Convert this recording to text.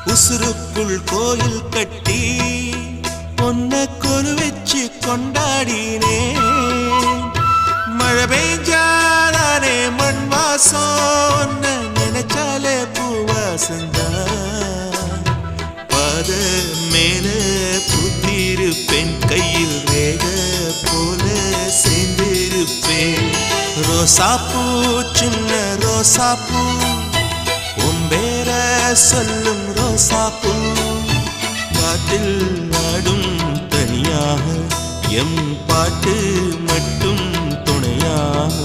உசுருக்குள் கோயில் கட்டி பொன்ன கொலு வச்சு கொண்டாடினே மழை பெய்ஞ்சாதானே மண் வாசம் நினைச்சாலே பூவாசந்தா பாத மேல புத்திருப்பேன் கையில் ரேக போல சேர்ந்திருப்பேன் ரோசாப்பூ சின்ன ரோசாப்பூ உம்பேர சொல்லும் ரோசாப்பூ காட்டில் ஆடும் தனியாக எம் பாட்டு மட்டும் துணையாக